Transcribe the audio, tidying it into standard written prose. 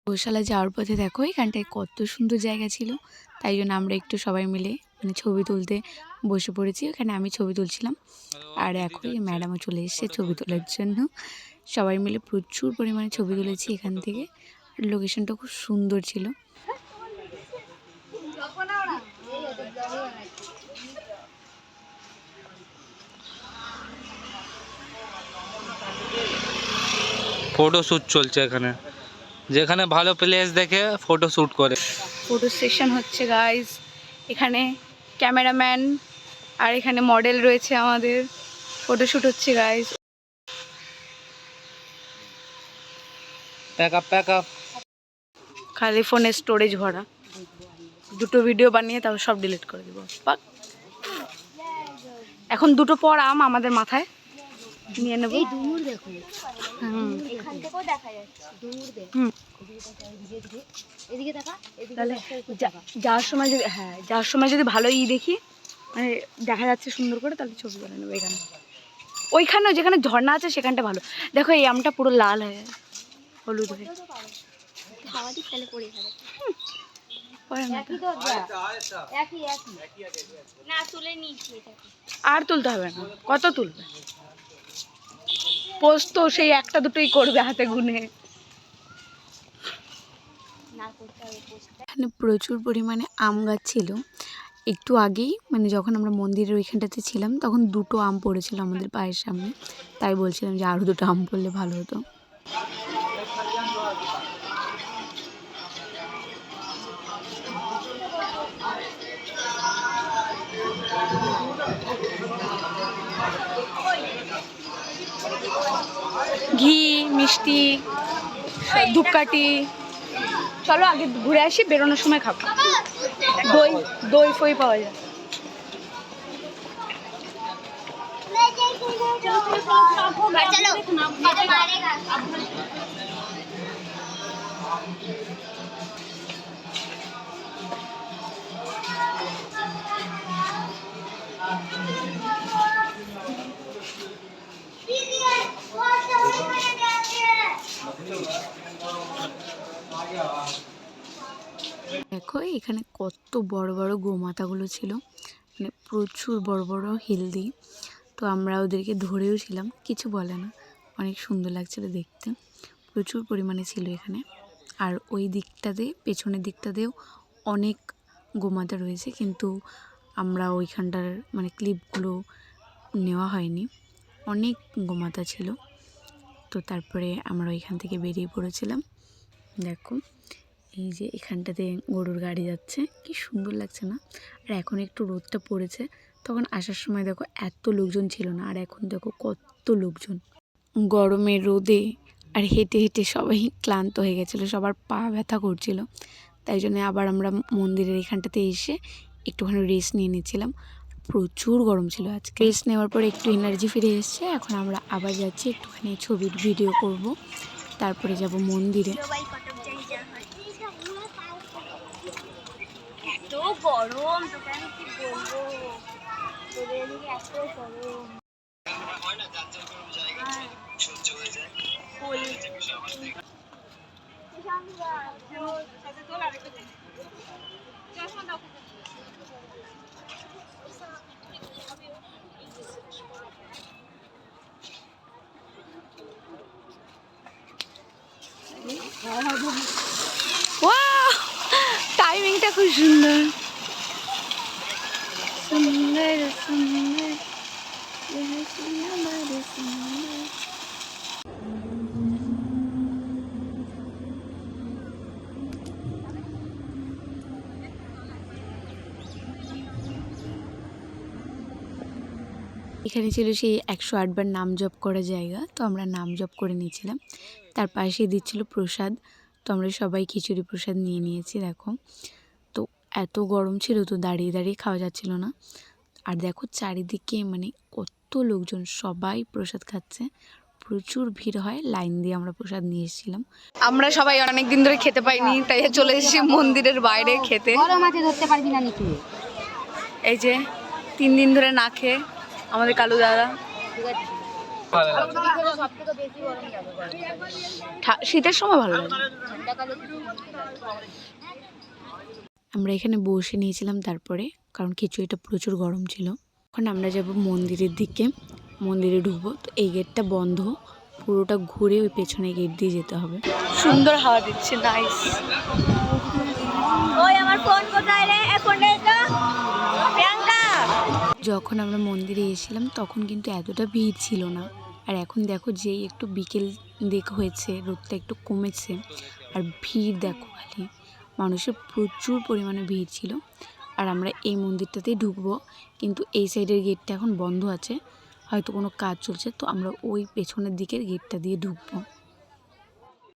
গোশালা যাওয়ার পথে দেখো এখানটায় কত সুন্দর জায়গা ছিল, তাই জন্য আমরা একটু সবাই মিলে মানে ছবি তুলতে বসে পড়েছি। ওখানে আমি ছবি তুলছিলাম আর এখন ম্যাডামও চলে এসেছে ছবি তোলার জন্য। সবাই মিলে প্রচুর পরিমাণে ছবি তুলেছি এখান থেকে। আর লোকেশনটা খুব সুন্দর ছিল। ফটো শ্যুট চলছে এখানে, যেখানে ভালো প্লেস দেখে ফটো শ্যুট করে। ফটো সেশন হচ্ছে গাইজ, এখানে ক্যামেরাম্যান আর এখানে মডেল রয়েছে, আমাদের ফটোশ্যুট হচ্ছে গাইজ। প্যাক আপ খালি ফোনে স্টোরেজ ভরা, দুটো ভিডিও বানিয়ে তারপর সব ডিলিট করে দেবো। এখন দুটো পর আম আমাদের মাথায় নিয়ে নেবো। যাওয়ার সময় যদি ভালো দেখি মানে দেখা যাচ্ছে সুন্দর করে, তাহলে ছবি বানিয়ে নেবো। এখানে ওইখানেও যেখানে ঝর্ণা আছে সেখানটা ভালো। দেখো এই আমটা পুরো লাল হয়ে হলুদ হয়ে, আর তুলতে হবে না, কত তুলবে, পোস্ট তো সেই একটা দুটোই করবে হাতে গুনে। এখানে প্রচুর পরিমাণে আম গাছ ছিল। একটু আগেই মানে যখন আমরা মন্দিরের ওইখানটাতে ছিলাম তখন দুটো আম পড়েছিল আমাদের পায়ের সামনে, তাই বলছিলাম যে আরও দুটো আম পড়লে ভালো হতো। ঘি মিষ্টি ধূপকাঠি, চলো আগে ঘুরে আসি, বেরোনোর সময় খাবো। দই দই ফই পাওয়া যায়। দেখো এখানে কত বড় বড় গোমাতাগুলো ছিল, মানে প্রচুর বড় বড় হেলদি। তো আমরা ওদেরকে ধরেও ছিলাম, কিছু বলে না, অনেক সুন্দর লাগছিল দেখতে। প্রচুর পরিমাণে ছিল এখানে। আর ওই দিকটাতে পেছনের দিকটাতেও অনেক গোমাতা রয়েছে, কিন্তু আমরা ওইখানটার মানে ক্লিপগুলো নেওয়া হয়নি। অনেক গোমাতা ছিল। তো তারপরে আমরা ওইখান থেকে বেরিয়ে পড়েছিলাম। দেখো এই যে এখানটাতে গরুর গাড়ি যাচ্ছে, কি সুন্দর লাগছে না? আর এখন একটু রোদটা পড়েছে, তখন আসার সময় দেখো এত লোকজন ছিল না, আর এখন দেখো কত লোকজন। গরমে রোদে আর হেঁটে হেঁটে সবাই ক্লান্ত হয়ে গেছিলো, সবার পা ব্যথা করছিল। তাই জন্য আবার আমরা মন্দিরের এখানটাতে এসে একটুখানি রেস্ট নিয়ে নিচ্ছিলাম। প্রচুর গরম ছিল আজকে। রেস্ট নেওয়ার পরে একটু এনার্জি ফিরে এসছে। এখন আমরা আবার যাচ্ছি একটুখানি ছবির ভিডিও করব, তারপরে যাব মন্দিরে। এত গরম তোকে আমি কি বলবো, তোদের এদিকে এত গরম। টাইমিংটা খুব সুন্দর সুন্দর সুন্দর সুন্দর। এখানে ছিল সেই 108 বার নাম জপ করা জায়গা, তো আমরা নাম জপ করে নিয়েছিলাম। তার পাশে দিচ্ছিল প্রসাদ, তো আমরা সবাই খিচুড়ি প্রসাদ নিয়ে নিয়েছি। দেখো তো এত গরম ছিল, তো দাঁড়িয়ে দাঁড়িয়ে খাওয়া যাচ্ছিল না। আর দেখো চারিদিকে মানে কত লোকজন, সবাই প্রসাদ খাচ্ছে, প্রচুর ভিড় হয়। লাইন দিয়ে আমরা প্রসাদ নিয়ে এসেছিলাম। আমরা সবাই অনেক দিন ধরে খেতে পাইনি, তাই চলে এসেছি মন্দিরের বাইরে খেতে। ধরতে পারবি না নিচে। এই যে 3 দিন ধরে না খেয়ে আমাদের কালু দাদা। শীতের সময় ভালো লাগে। আমরা এখানে বসে নিয়েছিলাম তারপরে, কারণ খিচুড়িটা প্রচুর গরম ছিল। এখন আমরা যাব মন্দিরের দিকে, মন্দিরে ঢুকবো। তো এই গেটটা বন্ধ, পুরোটা ঘুরে ওই পেছনে গেট দিয়ে যেতে হবে। সুন্দর হাওয়া দিচ্ছে, নাইস। ওই আমার ফোন কোথায় রে? ফোনটা প্রিয়াঙ্কা। যখন আমরা মন্দিরে এসেছিলাম তখন কিন্তু এতটা ভিড় ছিল না, আর এখন দেখো যেই একটু বিকেল দিক হয়েছে, রোদটা একটু কমেছে, আর ভিড় দেখো খালি, মানুষের প্রচুর পরিমাণে ভিড় ছিল। আর আমরা এই মন্দিরটাতেই ঢুকবো, কিন্তু এই সাইডের গেটটা এখন বন্ধ আছে, হয়তো কোনো কাজ চলছে, তো আমরা ওই পেছনের দিকের গেটটা দিয়ে ঢুকবো।